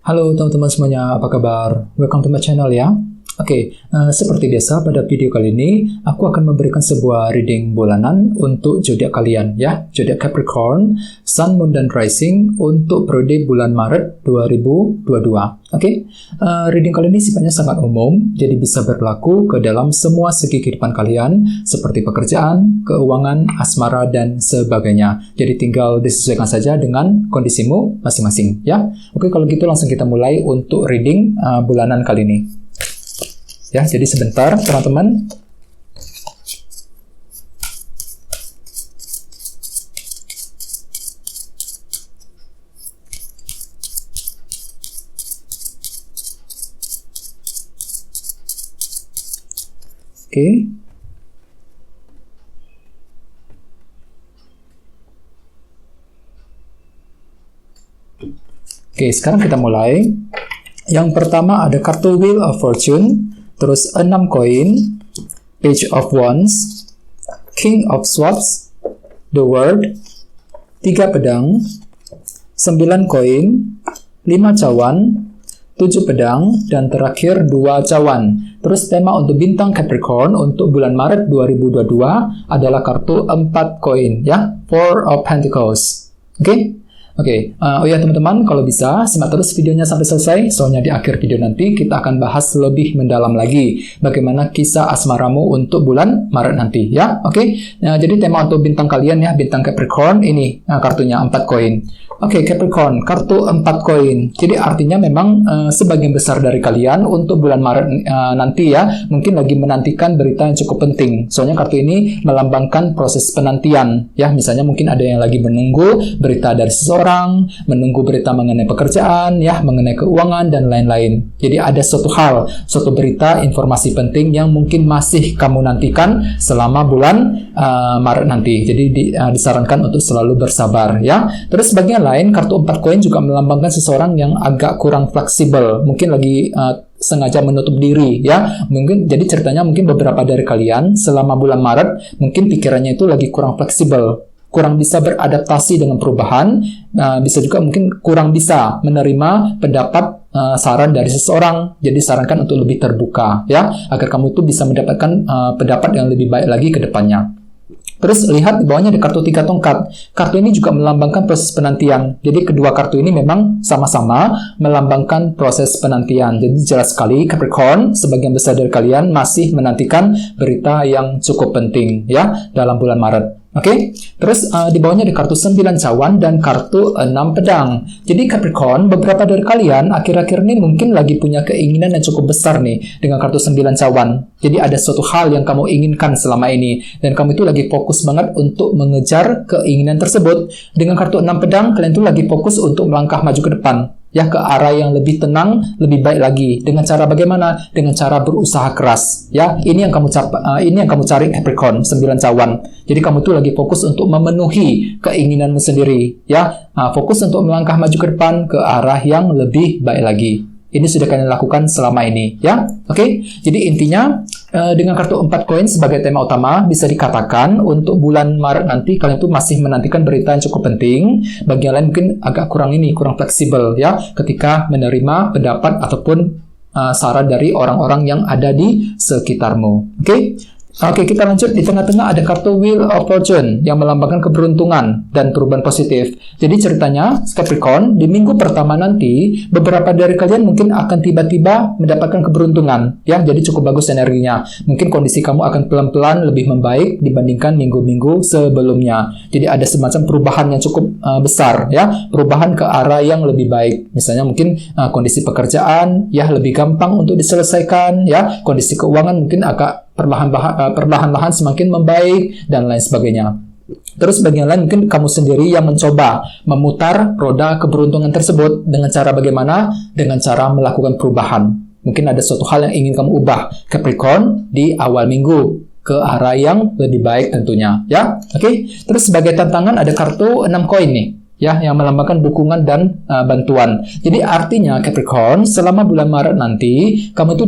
Halo teman-teman semuanya, apa kabar? Welcome to my channel ya. Seperti biasa pada video kali ini, aku akan memberikan sebuah reading bulanan untuk zodiak kalian ya, zodiak Capricorn, Sun, Moon, dan Rising untuk periode bulan Maret 2022. Reading kali ini sifatnya sangat umum, jadi bisa berlaku ke dalam semua segi kehidupan kalian, seperti pekerjaan, keuangan, asmara, dan sebagainya. Jadi tinggal disesuaikan saja dengan kondisimu masing-masing ya. Kalau gitu langsung kita mulai untuk reading bulanan kali ini. Ya, jadi sebentar teman-teman. Sekarang kita mulai. Yang pertama ada kartu Wheel of Fortune, terus 6 koin, Page of Wands, King of Swords, The World, 3 pedang, 9 koin, 5 cawan, 7 pedang, dan terakhir 2 cawan. Terus tema untuk bintang Capricorn untuk bulan Maret 2022 adalah kartu 4 koin ya, Four of Pentacles. Teman-teman, kalau bisa simak terus videonya sampai selesai, soalnya di akhir video nanti kita akan bahas lebih mendalam lagi bagaimana kisah asmaramu untuk bulan Maret nanti ya. Jadi tema untuk bintang kalian ya, bintang Capricorn ini kartunya 4 koin. Capricorn, kartu 4 koin. Jadi artinya memang sebagian besar dari kalian untuk bulan Maret nanti ya, mungkin lagi menantikan berita yang cukup penting. Soalnya kartu ini melambangkan proses penantian ya. Misalnya mungkin ada yang lagi menunggu berita dari seseorang, menunggu berita mengenai pekerjaan ya, mengenai keuangan dan lain-lain. Jadi ada suatu berita, informasi penting yang mungkin masih kamu nantikan selama bulan Maret nanti. Jadi disarankan untuk selalu bersabar ya. Terus bagian lain, kartu 4 koin juga melambangkan seseorang yang agak kurang fleksibel, mungkin lagi sengaja menutup diri ya. Mungkin jadi ceritanya mungkin beberapa dari kalian selama bulan Maret mungkin pikirannya itu lagi kurang fleksibel, kurang bisa beradaptasi dengan perubahan, bisa juga mungkin kurang bisa menerima pendapat saran dari seseorang. Jadi sarankan untuk lebih terbuka ya, agar kamu itu bisa mendapatkan pendapat yang lebih baik lagi ke depannya. Terus lihat di bawahnya ada kartu 3 tongkat. Kartu ini juga melambangkan proses penantian. Jadi kedua kartu ini memang sama-sama melambangkan proses penantian. Jadi jelas sekali Capricorn, sebagian besar dari kalian masih menantikan berita yang cukup penting ya dalam bulan Maret. Terus di bawahnya ada kartu 9 cawan dan kartu 6 pedang. Jadi Capricorn, beberapa dari kalian akhir-akhir ini mungkin lagi punya keinginan yang cukup besar nih dengan kartu 9 cawan. Jadi ada suatu hal yang kamu inginkan selama ini dan kamu itu lagi fokus banget untuk mengejar keinginan tersebut. Dengan kartu 6 pedang, kalian itu lagi fokus untuk melangkah maju ke depan ya, ke arah yang lebih tenang, lebih baik lagi. Dengan cara bagaimana? Dengan cara berusaha keras ya. Ini yang kamu cari Capricorn, 9 cawan. Jadi kamu tuh lagi fokus untuk memenuhi keinginanmu sendiri ya. Fokus untuk melangkah maju ke depan ke arah yang lebih baik lagi. Ini sudah kalian lakukan selama ini ya. Jadi intinya dengan kartu 4 koin sebagai tema utama, bisa dikatakan untuk bulan Maret nanti kalian tuh masih menantikan berita yang cukup penting. Bagi yang lain mungkin agak kurang fleksibel ya ketika menerima pendapat ataupun saran dari orang-orang yang ada di sekitarmu. Kita lanjut. Di tengah-tengah ada kartu Wheel of Fortune yang melambangkan keberuntungan dan perubahan positif. Jadi ceritanya Capricorn, di minggu pertama nanti beberapa dari kalian mungkin akan tiba-tiba mendapatkan keberuntungan ya. Jadi cukup bagus energinya. Mungkin kondisi kamu akan pelan-pelan lebih membaik dibandingkan minggu-minggu sebelumnya. Jadi ada semacam perubahan yang cukup besar ya, perubahan ke arah yang lebih baik. Misalnya mungkin kondisi pekerjaan ya lebih gampang untuk diselesaikan ya. Kondisi keuangan mungkin agak perlahan-lahan semakin membaik dan lain sebagainya. Terus bagian lain mungkin kamu sendiri yang mencoba memutar roda keberuntungan tersebut dengan cara bagaimana? Dengan cara melakukan perubahan. Mungkin ada suatu hal yang ingin kamu ubah Capricorn di awal minggu ke arah yang lebih baik tentunya ya. Terus sebagai tantangan ada kartu 6 koin nih ya, yang melambangkan dukungan dan bantuan. Jadi artinya Capricorn, selama bulan Maret nanti kamu itu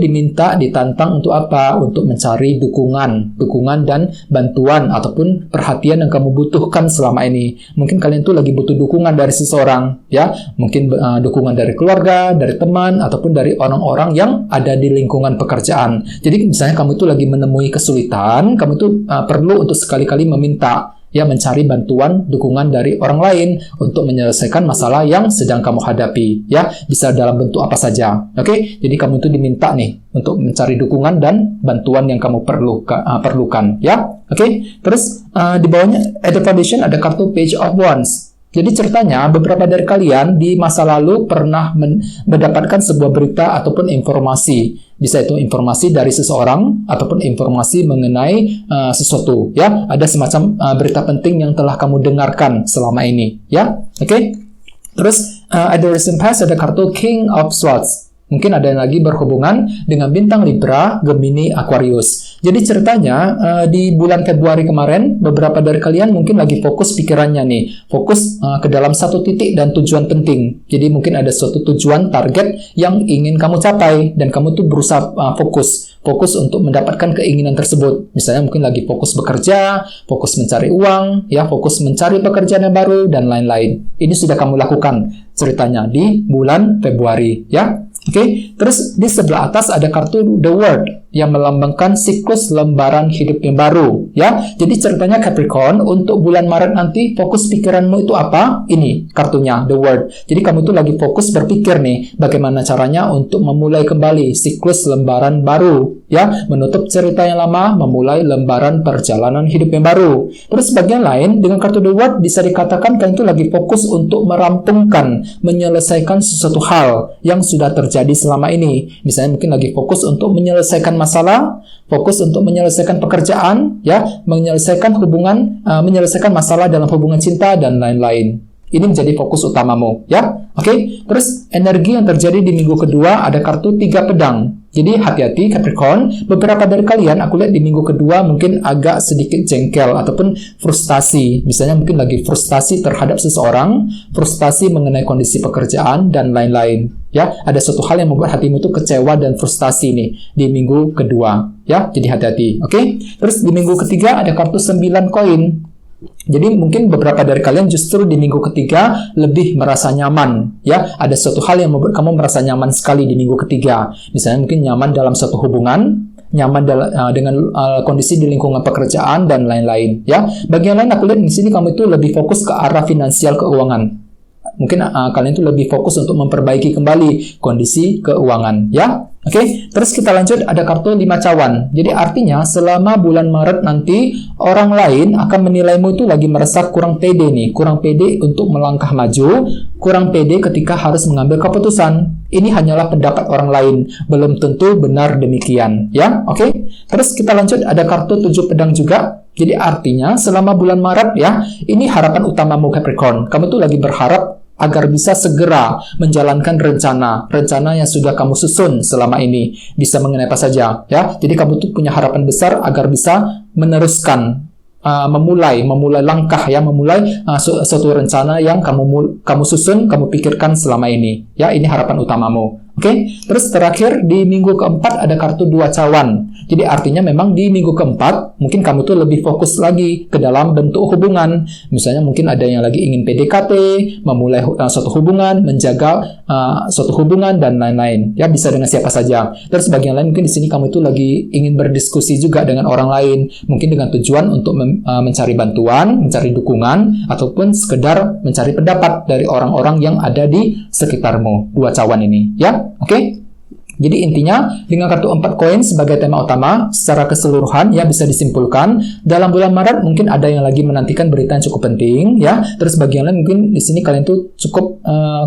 ditantang untuk apa? Untuk mencari dukungan dan bantuan ataupun perhatian yang kamu butuhkan selama ini. Mungkin kalian tuh lagi butuh dukungan dari seseorang, ya, mungkin dukungan dari keluarga, dari teman ataupun dari orang-orang yang ada di lingkungan pekerjaan. Jadi misalnya kamu itu lagi menemui kesulitan, kamu itu perlu untuk sekali-kali meminta, ya, mencari bantuan, dukungan dari orang lain untuk menyelesaikan masalah yang sedang kamu hadapi, ya, bisa dalam bentuk apa saja. Oke, jadi kamu itu diminta nih untuk mencari dukungan dan bantuan yang kamu perlukan, ya. Oke, terus di bawahnya at the foundation ada kartu Page of Wands. Jadi ceritanya beberapa dari kalian di masa lalu pernah mendapatkan sebuah berita ataupun informasi. Bisa itu informasi dari seseorang ataupun informasi mengenai sesuatu, ya. Ada semacam berita penting yang telah kamu dengarkan selama ini, ya. Oke. Terus at the recent past ada kartu King of Swords. Mungkin ada yang lagi berhubungan dengan bintang Libra, Gemini, Aquarius. Jadi ceritanya di bulan Februari kemarin, beberapa dari kalian mungkin lagi fokus pikirannya nih, fokus ke dalam satu titik dan tujuan penting. Jadi mungkin ada suatu tujuan, target yang ingin kamu capai dan kamu tuh berusaha fokus untuk mendapatkan keinginan tersebut. Misalnya mungkin lagi fokus bekerja, fokus mencari uang, ya, fokus mencari pekerjaan yang baru dan lain-lain. Ini sudah kamu lakukan ceritanya di bulan Februari, ya. Oke, terus di sebelah atas ada kartu The World yang melambangkan siklus lembaran hidup yang baru, ya. Jadi ceritanya Capricorn, untuk bulan Maret nanti fokus pikiranmu itu apa? Ini kartunya The World. Jadi kamu itu lagi fokus berpikir nih, bagaimana caranya untuk memulai kembali siklus lembaran baru, ya, menutup cerita yang lama, memulai lembaran perjalanan hidup yang baru. Terus bagian lain dengan kartu The World bisa dikatakan kalian itu lagi fokus untuk merampungkan, menyelesaikan sesuatu hal yang sudah terjadi selama ini. Misalnya mungkin lagi fokus untuk menyelesaikan masalah, fokus untuk menyelesaikan pekerjaan, ya, menyelesaikan hubungan, menyelesaikan masalah dalam hubungan cinta dan lain-lain. Ini menjadi fokus utamamu, ya. Oke, terus energi yang terjadi di minggu kedua ada kartu 3 pedang. Jadi hati-hati Capricorn, beberapa dari kalian aku lihat di minggu kedua mungkin agak sedikit jengkel ataupun frustasi. Misalnya mungkin lagi frustasi terhadap seseorang, frustasi mengenai kondisi pekerjaan dan lain-lain. Ya, ada suatu hal yang membuat hatimu itu kecewa dan frustasi nih di minggu kedua. Ya, jadi hati-hati. Oke. Terus di minggu ketiga ada kartu 9 koin. Jadi mungkin beberapa dari kalian justru di minggu ketiga lebih merasa nyaman, ya. Ada suatu hal yang membuat kamu merasa nyaman sekali di minggu ketiga. Misalnya mungkin nyaman dalam suatu hubungan, nyaman dengan kondisi di lingkungan pekerjaan dan lain-lain, ya. Bagian lain aku lihat di sini kamu itu lebih fokus ke arah finansial keuangan. Mungkin kalian itu lebih fokus untuk memperbaiki kembali kondisi keuangan, ya. Oke, terus kita lanjut ada kartu 5 cawan. Jadi artinya selama bulan Maret nanti orang lain akan menilaimu itu lagi merasa kurang pede nih, kurang pede untuk melangkah maju, kurang pede ketika harus mengambil keputusan. Ini hanyalah pendapat orang lain, belum tentu benar demikian, ya. Oke. Terus kita lanjut ada kartu 7 pedang juga. Jadi artinya selama bulan Maret, ya, ini harapan utamamu Capricorn. Kamu tuh lagi berharap agar bisa segera menjalankan rencana yang sudah kamu susun selama ini. Bisa mengenai apa saja, ya. Jadi kamu tuh punya harapan besar agar bisa meneruskan, memulai langkah, ya, memulai suatu rencana yang kamu susun, kamu pikirkan selama ini. Ya, ini harapan utamamu. Oke, terus terakhir di minggu keempat ada kartu 2 cawan. Jadi artinya memang di minggu keempat mungkin kamu tuh lebih fokus lagi ke dalam bentuk hubungan. Misalnya mungkin ada yang lagi ingin PDKT, memulai suatu hubungan, menjaga suatu hubungan dan lain-lain. Ya, bisa dengan siapa saja. Terus bagian lain mungkin di sini kamu itu lagi ingin berdiskusi juga dengan orang lain, mungkin dengan tujuan untuk mencari bantuan, mencari dukungan, ataupun sekedar mencari pendapat dari orang-orang yang ada di sekitarmu. 2 cawan ini, ya. Oke. Jadi intinya dengan kartu 4 koin sebagai tema utama secara keseluruhan, ya, bisa disimpulkan dalam bulan Maret mungkin ada yang lagi menantikan berita yang cukup penting, ya. Terus bagian lain mungkin di sini kalian tuh cukup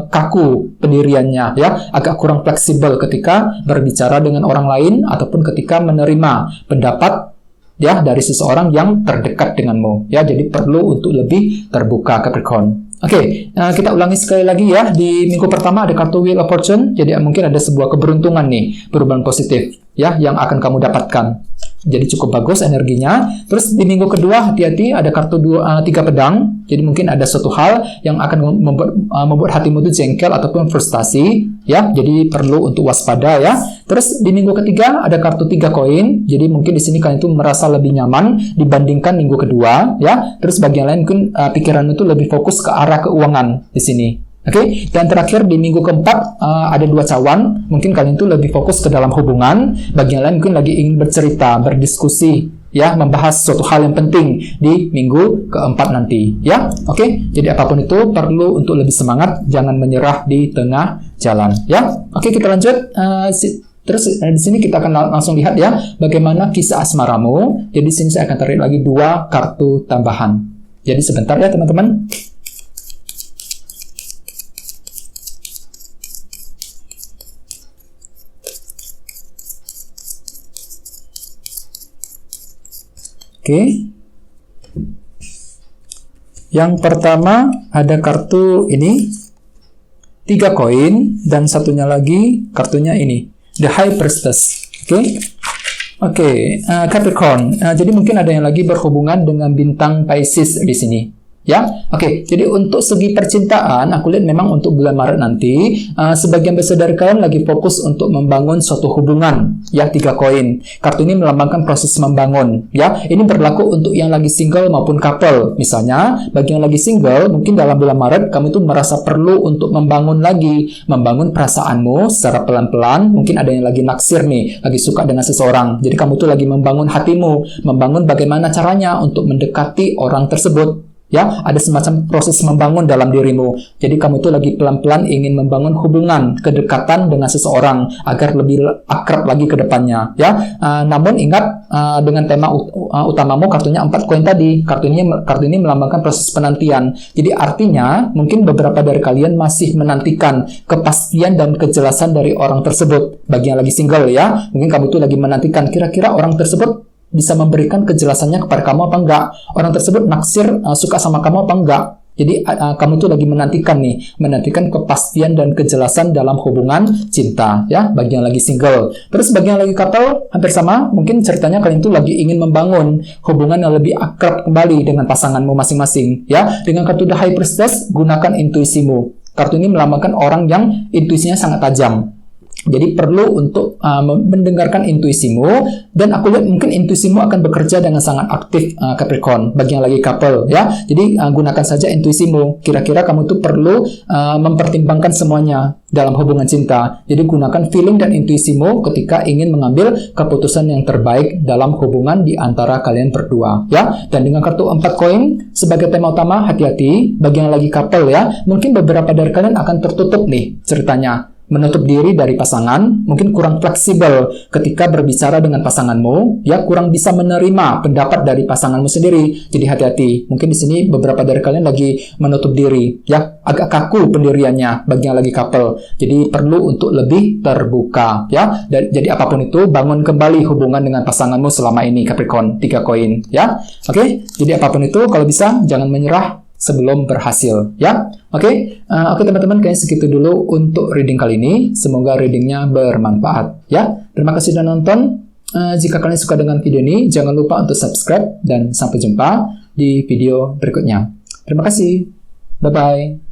kaku pendiriannya, ya, agak kurang fleksibel ketika berbicara dengan orang lain ataupun ketika menerima pendapat, ya, dari seseorang yang terdekat denganmu, ya. Jadi perlu untuk lebih terbuka Capricorn. Oke, kita ulangi sekali lagi, ya. Di minggu pertama ada kartu Wheel of Fortune. Jadi mungkin ada sebuah keberuntungan nih, perubahan positif, ya, yang akan kamu dapatkan. Jadi cukup bagus energinya. Terus di minggu kedua hati-hati ada kartu 3 pedang. Jadi mungkin ada suatu hal yang akan membuat hatimu itu jengkel ataupun frustasi, ya. Jadi perlu untuk waspada, ya. Terus di minggu ketiga ada kartu 3 koin. Jadi mungkin di sini kalian itu merasa lebih nyaman dibandingkan minggu kedua, ya. Terus bagian lain mungkin pikiran itu lebih fokus ke arah keuangan di sini. Oke, dan terakhir di minggu keempat ada 2 cawan. Mungkin kalian itu lebih fokus ke dalam hubungan. Bagian lain mungkin lagi ingin bercerita, berdiskusi, ya, membahas suatu hal yang penting di minggu keempat nanti, ya. Oke, jadi apapun itu perlu untuk lebih semangat, jangan menyerah di tengah jalan, ya. Oke, kita lanjut. Terus di sini kita akan langsung lihat, ya, bagaimana kisah asmaramu. Jadi di sini saya akan tarik lagi 2 kartu tambahan. Jadi sebentar, ya, teman-teman. Oke. Yang pertama ada kartu ini 3 koin dan satunya lagi kartunya ini The High Priestess. Oke, Capricorn. Jadi mungkin ada yang lagi berhubungan dengan bintang Pisces di sini. Ya, oke. Jadi untuk segi percintaan, aku lihat memang untuk bulan Maret nanti, sebagian besar dari kalian lagi fokus untuk membangun suatu hubungan. Ya, 3 koin. Kartu ini melambangkan proses membangun. Ya, ini berlaku untuk yang lagi single maupun couple. Misalnya, bagi yang lagi single, mungkin dalam bulan Maret kamu itu merasa perlu untuk membangun lagi, membangun perasaanmu secara pelan-pelan. Mungkin ada yang lagi naksir nih, lagi suka dengan seseorang. Jadi kamu tuh lagi membangun hatimu, membangun bagaimana caranya untuk mendekati orang tersebut. Ya, ada semacam proses membangun dalam dirimu. Jadi kamu itu lagi pelan-pelan ingin membangun hubungan, kedekatan dengan seseorang agar lebih akrab lagi ke depannya. Ya, namun ingat dengan tema utamamu kartunya 4 koin tadi. Kartu ini melambangkan proses penantian. Jadi artinya mungkin beberapa dari kalian masih menantikan kepastian dan kejelasan dari orang tersebut. Bagi yang lagi single, ya, mungkin kamu itu lagi menantikan kira-kira orang tersebut bisa memberikan kejelasannya kepada kamu apa enggak. Orang tersebut naksir, suka sama kamu apa enggak. Jadi kamu tuh lagi menantikan kepastian dan kejelasan dalam hubungan cinta, ya, bagi yang lagi single. Terus bagi yang lagi couple hampir sama, mungkin ceritanya kalian tuh lagi ingin membangun hubungan yang lebih akrab kembali dengan pasanganmu masing-masing, ya. Dengan kartu The High Priestess, gunakan intuisimu. Kartu ini melambangkan orang yang intuisinya sangat tajam. Jadi perlu untuk mendengarkan intuisimu, dan aku lihat mungkin intuisimu akan bekerja dengan sangat aktif, Capricorn, bagi yang lagi couple, ya. Jadi gunakan saja intuisimu. Kira-kira kamu tuh perlu mempertimbangkan semuanya dalam hubungan cinta. Jadi gunakan feeling dan intuisimu ketika ingin mengambil keputusan yang terbaik dalam hubungan di antara kalian berdua, ya. Dan dengan kartu 4 koin sebagai tema utama, hati-hati bagi yang lagi couple, ya. Mungkin beberapa dari kalian akan tertutup nih ceritanya, menutup diri dari pasangan, mungkin kurang fleksibel ketika berbicara dengan pasanganmu, ya, kurang bisa menerima pendapat dari pasanganmu sendiri. Jadi hati-hati. Mungkin di sini beberapa dari kalian lagi menutup diri, ya, agak kaku pendiriannya bagi yang lagi couple. Jadi perlu untuk lebih terbuka, ya. Jadi apapun itu, bangun kembali hubungan dengan pasanganmu selama ini, Capricorn, 3 koin, ya. Oke, jadi apapun itu kalau bisa jangan menyerah sebelum berhasil, ya. Oke, teman-teman, kayaknya segitu dulu untuk reading kali ini. Semoga readingnya bermanfaat, ya. Terima kasih sudah nonton. Jika kalian suka dengan video ini, jangan lupa untuk subscribe dan sampai jumpa di video berikutnya. Terima kasih. Bye-bye.